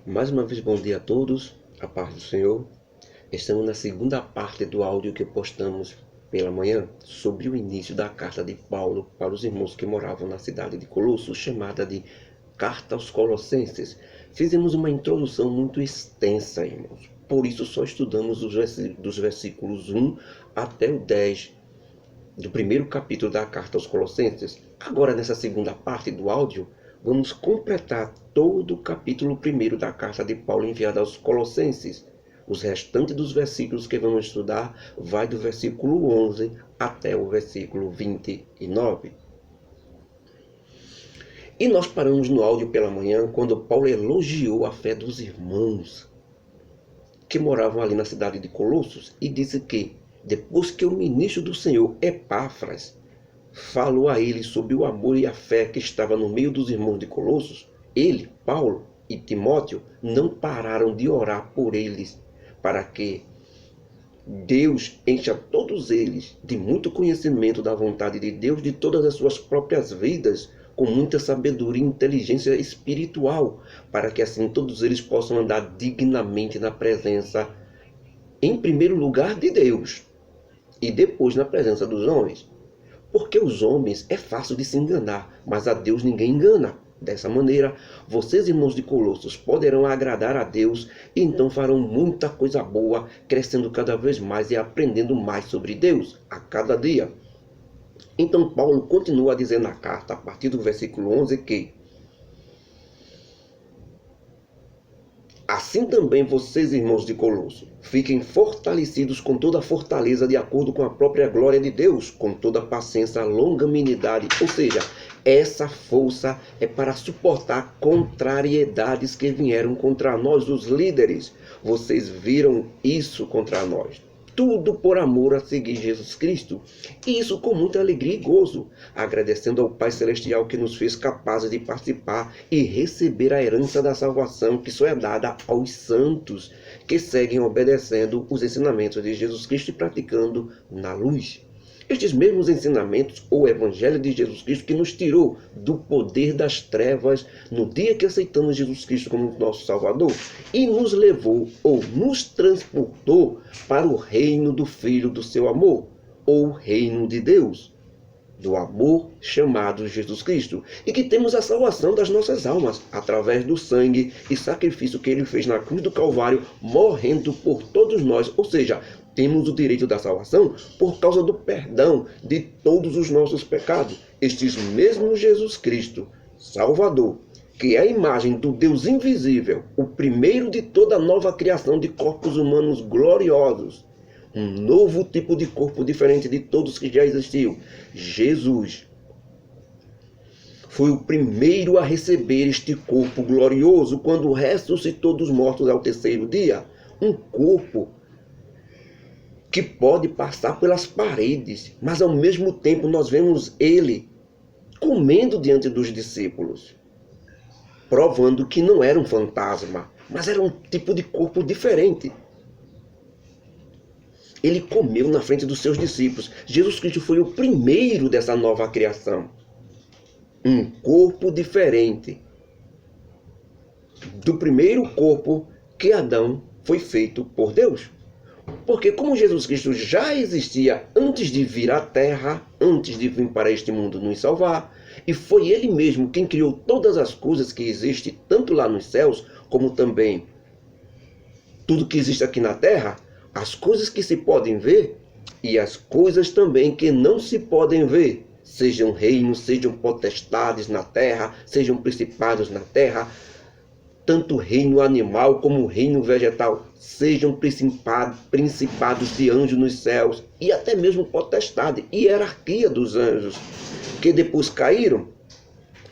Mais uma vez, bom dia a todos, a paz do Senhor. Estamos na segunda parte do áudio que postamos pela manhã sobre o início da carta de Paulo para os irmãos que moravam na cidade de Colossos, chamada de Carta aos Colossenses. Fizemos uma introdução muito extensa, irmãos. Por isso só estudamos dos versículos 1 até o 10 do primeiro capítulo da Carta aos Colossenses. Agora, nessa segunda parte do áudio, vamos completar todo o capítulo 1 da carta de Paulo enviada aos Colossenses. Os restantes dos versículos que vamos estudar vai do versículo 11 até o versículo 29. E nós paramos no áudio pela manhã quando Paulo elogiou a fé dos irmãos que moravam ali na cidade de Colossos e disse que, depois que o ministro do Senhor, Epáfras, falou a ele sobre o amor e a fé que estava no meio dos irmãos de Colossos, ele, Paulo e Timóteo não pararam de orar por eles, para que Deus encha todos eles de muito conhecimento da vontade de Deus, de todas as suas próprias vidas, com muita sabedoria e inteligência espiritual, para que assim todos eles possam andar dignamente na presença, em primeiro lugar, de Deus, e depois na presença dos homens. Porque os homens é fácil de se enganar, mas a Deus ninguém engana. Dessa maneira, vocês, irmãos de Colossos, poderão agradar a Deus e então farão muita coisa boa, crescendo cada vez mais e aprendendo mais sobre Deus a cada dia. Então Paulo continua a dizer na carta, a partir do versículo 11, que assim também vocês, irmãos de Colosso, fiquem fortalecidos com toda a fortaleza de acordo com a própria glória de Deus, com toda a paciência, longanimidade. Ou seja, essa força é para suportar contrariedades que vieram contra nós, os líderes. Vocês viram isso contra nós. Tudo por amor a seguir Jesus Cristo. E isso com muita alegria e gozo, agradecendo ao Pai Celestial que nos fez capazes de participar e receber a herança da salvação que só é dada aos santos, que seguem obedecendo os ensinamentos de Jesus Cristo e praticando na luz. Estes mesmos ensinamentos, ou Evangelho de Jesus Cristo, que nos tirou do poder das trevas no dia que aceitamos Jesus Cristo como nosso Salvador e nos levou ou nos transportou para o reino do Filho do seu amor, ou reino de Deus, do amor chamado Jesus Cristo, e que temos a salvação das nossas almas através do sangue e sacrifício que ele fez na cruz do Calvário, morrendo por todos nós, ou seja, temos o direito da salvação por causa do perdão de todos os nossos pecados. Estes mesmos Jesus Cristo, Salvador, que é a imagem do Deus invisível, o primeiro de toda a nova criação de corpos humanos gloriosos, um novo tipo de corpo diferente de todos que já existiam. Jesus foi o primeiro a receber este corpo glorioso quando ressuscitou dos mortos ao terceiro dia. Um corpo que pode passar pelas paredes, mas ao mesmo tempo nós vemos ele comendo diante dos discípulos, provando que não era um fantasma, mas era um tipo de corpo diferente. Ele comeu na frente dos seus discípulos. Jesus Cristo foi o primeiro dessa nova criação. Um corpo diferente do primeiro corpo que Adão foi feito por Deus. Porque como Jesus Cristo já existia antes de vir à Terra, antes de vir para este mundo nos salvar, e foi Ele mesmo quem criou todas as coisas que existem, tanto lá nos céus, como também tudo que existe aqui na Terra, as coisas que se podem ver e as coisas também que não se podem ver, sejam reinos, sejam potestades na Terra, sejam principados na Terra, tanto o reino animal como o reino vegetal, sejam principados de anjos nos céus, e até mesmo potestade, hierarquia dos anjos, que depois caíram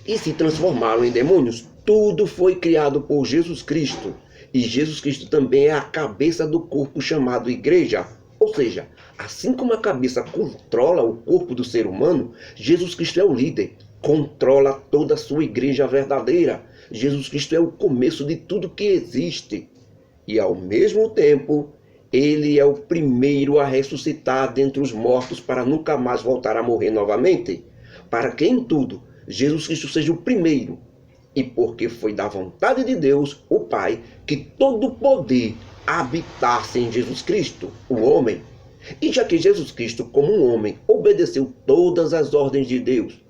e se transformaram em demônios. Tudo foi criado por Jesus Cristo, e Jesus Cristo também é a cabeça do corpo chamado igreja. Ou seja, assim como a cabeça controla o corpo do ser humano, Jesus Cristo é o líder, controla toda a sua igreja verdadeira. Jesus Cristo é o começo de tudo que existe. E ao mesmo tempo, ele é o primeiro a ressuscitar dentre os mortos para nunca mais voltar a morrer novamente. Para que em tudo, Jesus Cristo seja o primeiro e porque foi da vontade de Deus, o Pai, que todo o poder habitasse em Jesus Cristo, o homem. E já que Jesus Cristo, como um homem, obedeceu todas as ordens de Deus,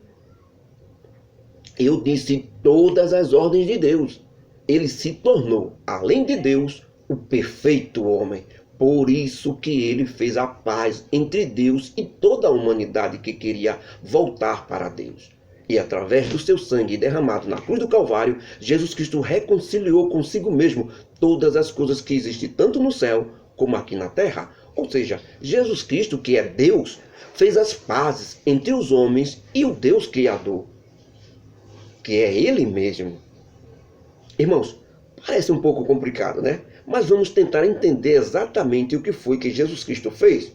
eu disse todas as ordens de Deus, ele se tornou, além de Deus, o perfeito homem. Por isso que ele fez a paz entre Deus e toda a humanidade que queria voltar para Deus. E através do seu sangue derramado na cruz do Calvário, Jesus Cristo reconciliou consigo mesmo todas as coisas que existem tanto no céu como aqui na terra. Ou seja, Jesus Cristo, que é Deus, fez as pazes entre os homens e o Deus Criador, que é Ele mesmo. Irmãos, parece um pouco complicado, né? Mas vamos tentar entender exatamente o que foi que Jesus Cristo fez.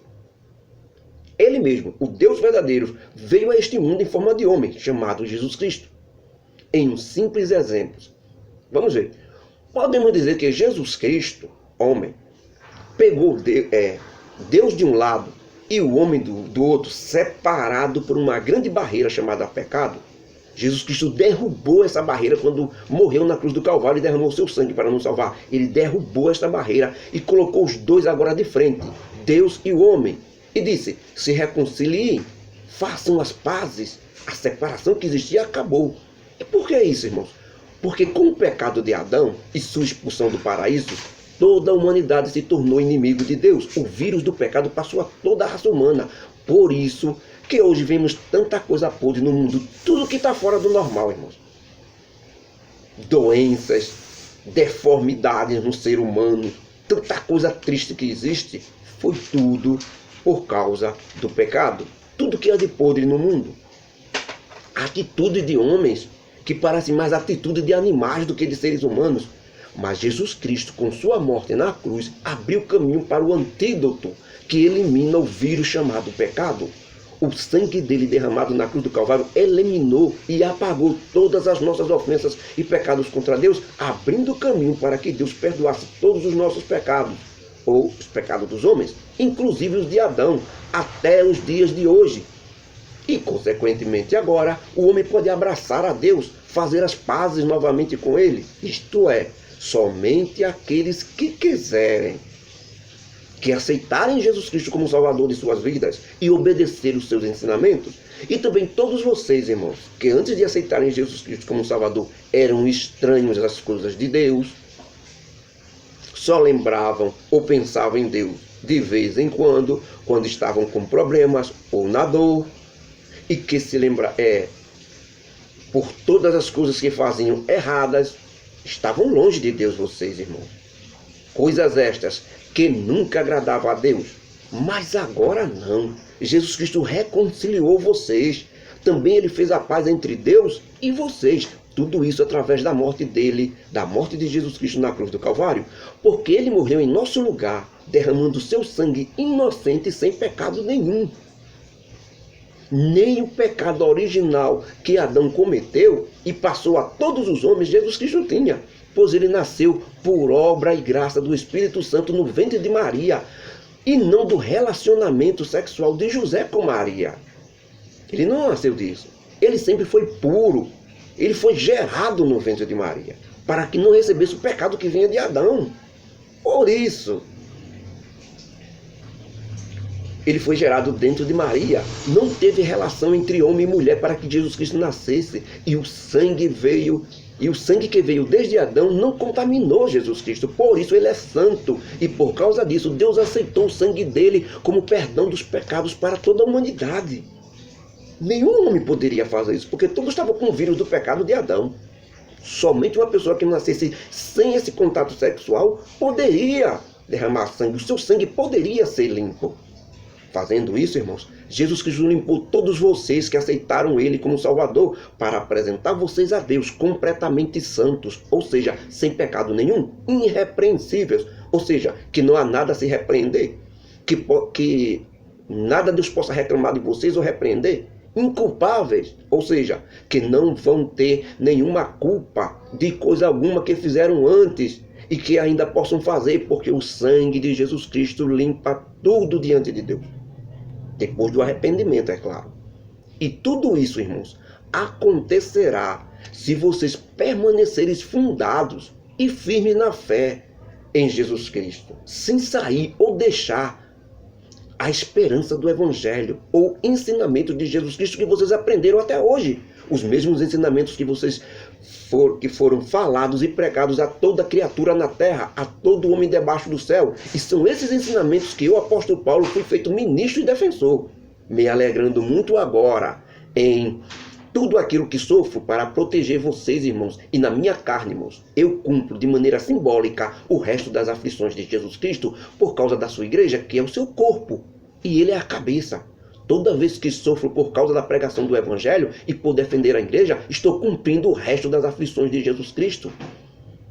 Ele mesmo, o Deus verdadeiro, veio a este mundo em forma de homem, chamado Jesus Cristo. Em um simples exemplo. Vamos ver. Podemos dizer que Jesus Cristo, homem, pegou Deus de um lado e o homem do outro, separado por uma grande barreira chamada pecado. Jesus Cristo derrubou essa barreira quando morreu na cruz do Calvário e derramou seu sangue para nos salvar. Ele derrubou esta barreira e colocou os dois agora de frente, Deus e o homem. E disse, se reconciliem, façam as pazes, a separação que existia acabou. E por que isso, irmãos? Porque com o pecado de Adão e sua expulsão do paraíso, toda a humanidade se tornou inimigo de Deus. O vírus do pecado passou a toda a raça humana. Por isso que hoje vemos tanta coisa podre no mundo, tudo que está fora do normal, irmãos. Doenças, deformidades no ser humano, tanta coisa triste que existe, foi tudo por causa do pecado. Tudo que há de podre no mundo. Atitude de homens que parecem mais atitude de animais do que de seres humanos. Mas Jesus Cristo, com sua morte na cruz, abriu caminho para o antídoto que elimina o vírus chamado pecado. O sangue dele derramado na cruz do Calvário eliminou e apagou todas as nossas ofensas e pecados contra Deus, abrindo caminho para que Deus perdoasse todos os nossos pecados, ou os pecados dos homens, inclusive os de Adão, até os dias de hoje. E, consequentemente, agora, o homem pode abraçar a Deus, fazer as pazes novamente com ele, isto é, somente aqueles que quiserem, que aceitarem Jesus Cristo como Salvador de suas vidas e obedecer os seus ensinamentos. E também todos vocês, irmãos, que antes de aceitarem Jesus Cristo como Salvador eram estranhos às coisas de Deus, só lembravam ou pensavam em Deus de vez em quando estavam com problemas ou na dor, e que se lembra por todas as coisas que faziam erradas, estavam longe de Deus vocês, irmãos. Coisas estas que nunca agradavam a Deus. Mas agora não. Jesus Cristo reconciliou vocês. Também ele fez a paz entre Deus e vocês. Tudo isso através da morte dele, da morte de Jesus Cristo na cruz do Calvário. Porque ele morreu em nosso lugar, derramando seu sangue inocente sem pecado nenhum. Nem o pecado original que Adão cometeu e passou a todos os homens, Jesus Cristo tinha. Pois ele nasceu por obra e graça do Espírito Santo no ventre de Maria, e não do relacionamento sexual de José com Maria. Ele não nasceu disso. Ele sempre foi puro. Ele foi gerado no ventre de Maria, para que não recebesse o pecado que vinha de Adão. Por isso, ele foi gerado dentro de Maria. Não teve relação entre homem e mulher para que Jesus Cristo nascesse. E o sangue que veio desde Adão não contaminou Jesus Cristo. Por isso ele é santo. E por causa disso, Deus aceitou o sangue dele como perdão dos pecados para toda a humanidade. Nenhum homem poderia fazer isso, porque todos estavam com o vírus do pecado de Adão. Somente uma pessoa que nascesse sem esse contato sexual poderia derramar sangue. O seu sangue poderia ser limpo. Fazendo isso, irmãos, Jesus Cristo limpou todos vocês que aceitaram ele como Salvador, para apresentar vocês a Deus completamente santos, ou seja, sem pecado nenhum, irrepreensíveis, ou seja, que não há nada a se repreender, que nada Deus possa reclamar de vocês ou repreender, inculpáveis, ou seja, que não vão ter nenhuma culpa de coisa alguma que fizeram antes e que ainda possam fazer, porque o sangue de Jesus Cristo limpa tudo diante de Deus. Depois do arrependimento, é claro. E tudo isso, irmãos, acontecerá se vocês permanecerem fundados e firmes na fé em Jesus Cristo, sem sair ou deixar a esperança do Evangelho ou ensinamento de Jesus Cristo que vocês aprenderam até hoje. Os mesmos ensinamentos que foram falados e pregados a toda criatura na terra, a todo homem debaixo do céu. E são esses ensinamentos que eu, apóstolo Paulo, fui feito ministro e defensor, me alegrando muito agora em tudo aquilo que sofro para proteger vocês, irmãos, e na minha carne, irmãos, eu cumpro de maneira simbólica o resto das aflições de Jesus Cristo por causa da sua igreja, que é o seu corpo, e ele é a cabeça. Toda vez que sofro por causa da pregação do Evangelho e por defender a igreja, estou cumprindo o resto das aflições de Jesus Cristo.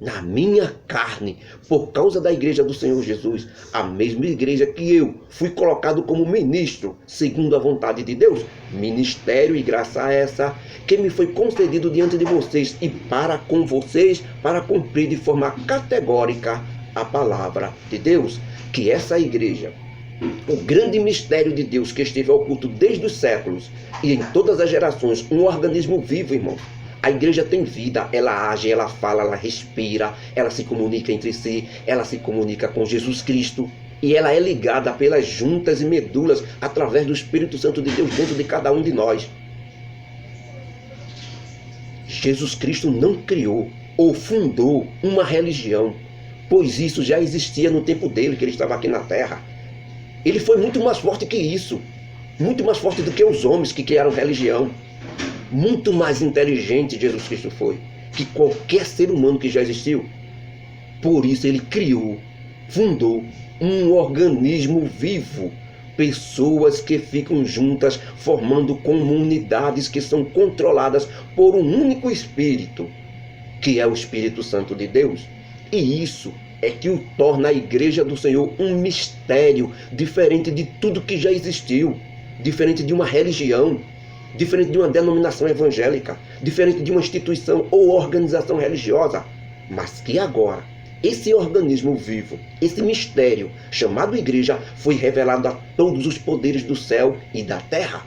Na minha carne, por causa da igreja do Senhor Jesus, a mesma igreja que eu fui colocado como ministro, segundo a vontade de Deus, ministério e graça essa, que me foi concedido diante de vocês e para com vocês, para cumprir de forma categórica a palavra de Deus, que essa igreja, o grande mistério de Deus que esteve oculto desde os séculos e em todas as gerações, um organismo vivo, irmão. A igreja tem vida, ela age, ela fala, ela respira, ela se comunica entre si, ela se comunica com Jesus Cristo e ela é ligada pelas juntas e medulas através do Espírito Santo de Deus dentro de cada um de nós. Jesus Cristo não criou ou fundou uma religião, pois isso já existia no tempo dele, que ele estava aqui na terra. Ele foi muito mais forte que isso, muito mais forte do que os homens que criaram religião. Muito mais inteligente Jesus Cristo foi que qualquer ser humano que já existiu. Por isso ele criou, fundou um organismo vivo, pessoas que ficam juntas formando comunidades que são controladas por um único Espírito, que é o Espírito Santo de Deus. E isso é que o torna a igreja do Senhor um mistério, diferente de tudo que já existiu, diferente de uma religião, diferente de uma denominação evangélica, diferente de uma instituição ou organização religiosa, mas que agora esse organismo vivo, esse mistério chamado igreja, foi revelado a todos os poderes do céu e da terra,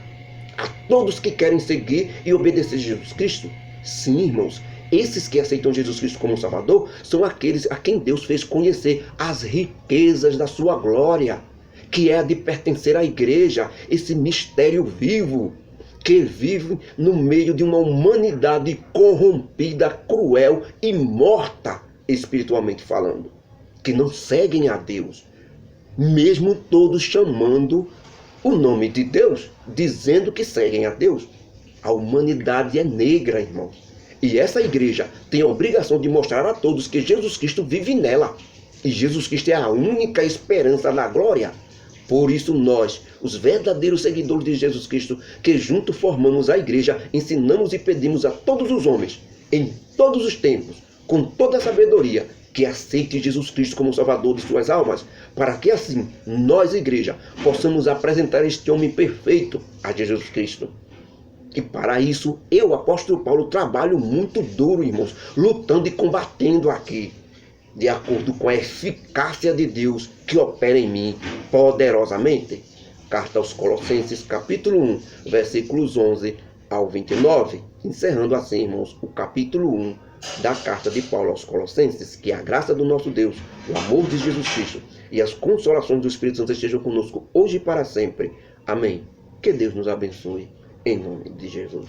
a todos que querem seguir e obedecer Jesus Cristo. Sim, irmãos, esses que aceitam Jesus Cristo como Salvador são aqueles a quem Deus fez conhecer as riquezas da sua glória, que é a de pertencer à igreja, esse mistério vivo, que vive no meio de uma humanidade corrompida, cruel e morta, espiritualmente falando, que não seguem a Deus, mesmo todos chamando o nome de Deus, dizendo que seguem a Deus. A humanidade é negra, irmãos, e essa igreja tem a obrigação de mostrar a todos que Jesus Cristo vive nela, e Jesus Cristo é a única esperança da glória. Por isso nós, os verdadeiros seguidores de Jesus Cristo, que juntos formamos a igreja, ensinamos e pedimos a todos os homens, em todos os tempos, com toda a sabedoria, que aceite Jesus Cristo como Salvador de suas almas, para que assim, nós, igreja, possamos apresentar este homem perfeito a Jesus Cristo. E para isso, eu, apóstolo Paulo, trabalho muito duro, irmãos, lutando e combatendo aqui, de acordo com a eficácia de Deus que opera em mim poderosamente. Carta aos Colossenses, capítulo 1, versículos 11 ao 29. Encerrando assim, irmãos, o capítulo 1 da carta de Paulo aos Colossenses. Que a graça do nosso Deus, o amor de Jesus Cristo e as consolações do Espírito Santo estejam conosco hoje e para sempre. Amém. Que Deus nos abençoe, em nome de Jesus.